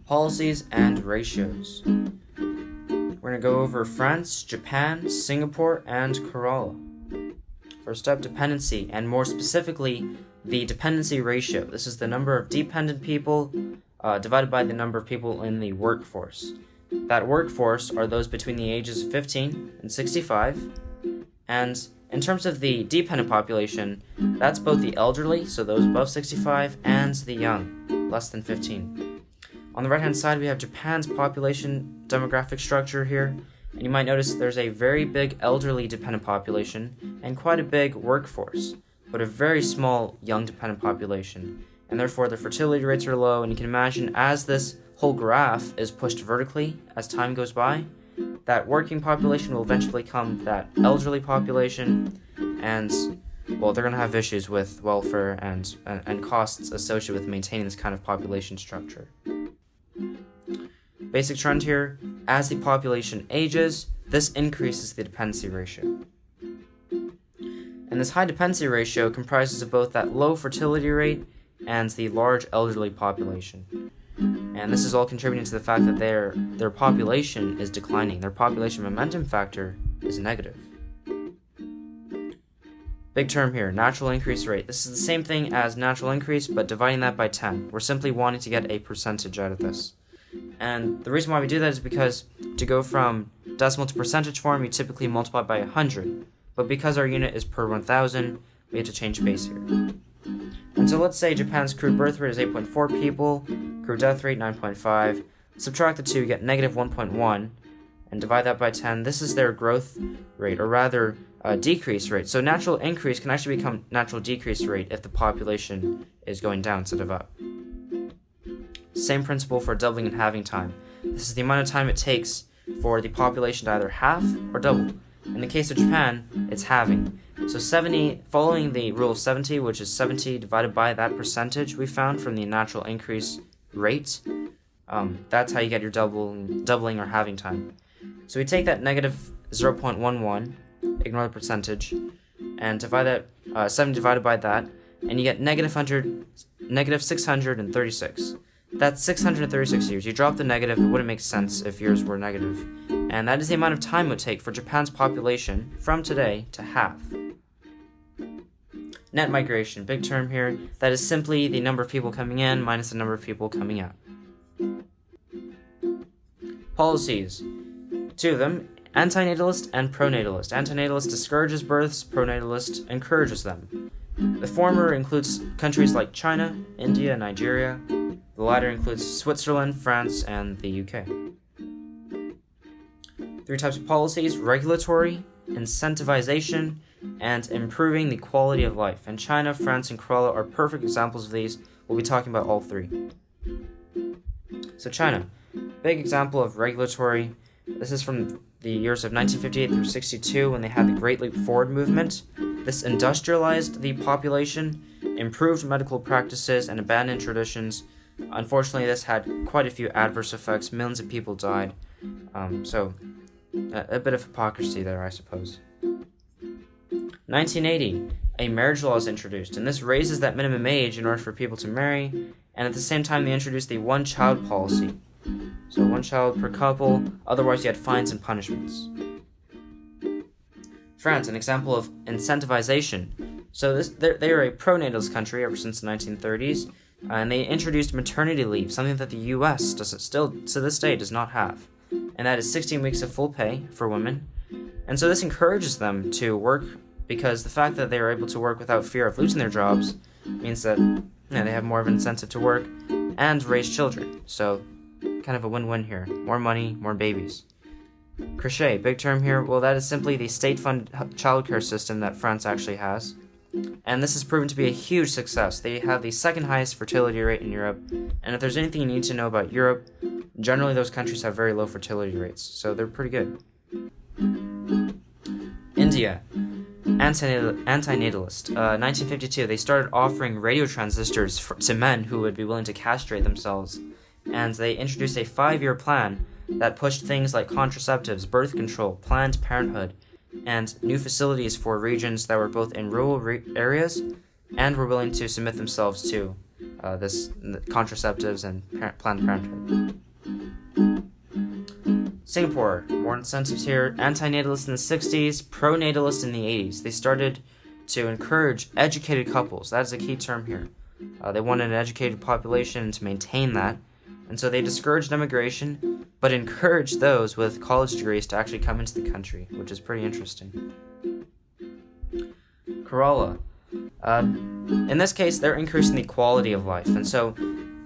policies and ratios. We're going to go over France, Japan, Singapore, and Kerala. First up, dependency, and more specifically, the dependency ratio. This is the number of dependent people divided by the number of people in the workforce. That workforce are those between the ages of 15 and 65. And in terms of the dependent population, that's both the elderly, so those above 65, and the young, less than 15. On the right-hand side, we have Japan's population demographic structure here, and you might notice there's a very big elderly dependent population and quite a big workforce, but a very small young dependent population, and therefore the fertility rates are low, and you can imagine as this whole graph is pushed vertically as time goes by, that working population will eventually become that elderly population, and well, they're going to have issues with welfare and costs associated with maintaining this kind of population structure. Basic trend here, as the population ages, this increases the dependency ratio. And this high dependency ratio comprises of both that low fertility rate and the large elderly population. And this is all contributing to the fact that their population is declining. Their population momentum factor is negative. Big term here, natural increase rate. This is the same thing as natural increase, but dividing that by 10. We're simply wanting to get a percentage out of this. And the reason why we do that is because to go from decimal to percentage form, you typically multiply by 100. But because our unit is per 1,000, we have to change base here. And so let's say Japan's crude birth rate is 8.4 people, crude death rate 9.5. Subtract the two, you get negative 1.1, and divide that by 10. This is their growth rate, or rather decrease rate. So natural increase can actually become natural decrease rate if the population is going down instead of up. Same principle for doubling and halving time. This is the amount of time it takes for the population to either half or double. In the case of Japan, it's halving. So 70, following the rule of 70, which is 70 divided by that percentage we found from the natural increase rate, that's how you get your doubling or halving time. So we take that negative 0.11, ignore the percentage, and divide that 70 divided by that, and you get negative 636. That's 636 years. You drop the negative, it wouldn't make sense if years were negative. And that is the amount of time it would take for Japan's population from today to half. Net migration, big term here. That is simply the number of people coming in minus the number of people coming out. Policies. Two of them, antinatalist and pronatalist. Antinatalist discourages births, pronatalist encourages them. The former includes countries like China, India, Nigeria. The latter includes Switzerland, France, and the UK. Three types of policies: regulatory, incentivization, and improving the quality of life. And China, France, and Kerala are perfect examples of these. We'll be talking about all three. So China, big example of regulatory. This is from the years of 1958 through 62 when they had the Great Leap Forward movement. This industrialized the population, improved medical practices, and abandoned traditions. Unfortunately, this had quite a few adverse effects. Millions of people died. So a bit of hypocrisy there, I suppose. 1980, a marriage law is introduced, and this raises that minimum age in order for people to marry, and at the same time they introduced the one-child policy. So one child per couple, otherwise you had fines and punishments. France, an example of incentivization. So they are a pronatalist country ever since the 1930s, and they introduced maternity leave, something that the U.S. still to this day does not have, and that is 16 weeks of full pay for women. And so this encourages them to work, because the fact that they are able to work without fear of losing their jobs means that they have more of an incentive to work and raise children. So kind of a win-win here. More money, more babies. Crochet, big term here. Well, that is simply the state-funded childcare system that France actually has. And this has proven to be a huge success. They have the second highest fertility rate in Europe. And if there's anything you need to know about Europe, generally those countries have very low fertility rates. So they're pretty good. India, antinatalist. 1952, they started offering radio transistors to men who would be willing to castrate themselves. And they introduced a 5-year plan that pushed things like contraceptives, birth control, Planned Parenthood, and new facilities for regions that were both in rural areas and were willing to submit themselves to this contraceptives and Planned Parenthood. Singapore, more incentives here. Anti-natalist in the 60s, pro-natalist in the 80s. They started to encourage educated couples. That is a key term here. They wanted an educated population to maintain that. And so they discouraged immigration, but encouraged those with college degrees to actually come into the country, which is pretty interesting. Kerala. In this case, they're increasing the quality of life. And so,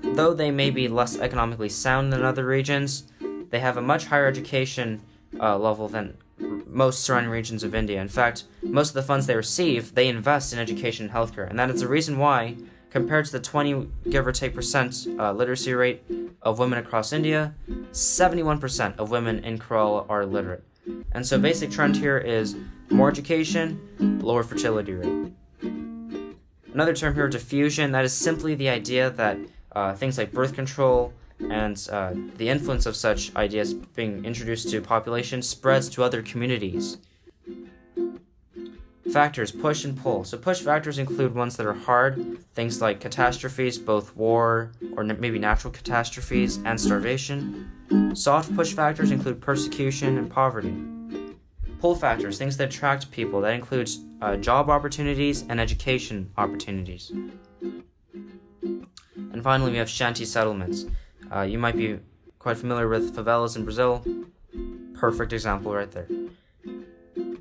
though they may be less economically sound than other regions, they have a much higher education level than most surrounding regions of India. In fact, most of the funds they receive, they invest in education and healthcare. And that is the reason why, compared to the 20, give or take, % literacy rate of women across India, 71% of women in Kerala are illiterate. And so basic trend here is more education, lower fertility rate. Another term here, diffusion, that is simply the idea that things like birth control and the influence of such ideas being introduced to population spreads to other communities. Factors, push and pull. So push factors include ones that are hard, things like catastrophes, both war or maybe natural catastrophes, and starvation. Soft push factors include persecution and poverty. Pull factors, things that attract people, that includes job opportunities and education opportunities. And finally, we have Shanty Settlements. You might be quite familiar with favelas in Brazil. Perfect example right there.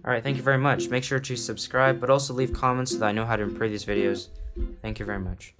Alright, thank you very much. Make sure to subscribe, but also leave comments so that I know how to improve these videos. Thank you very much.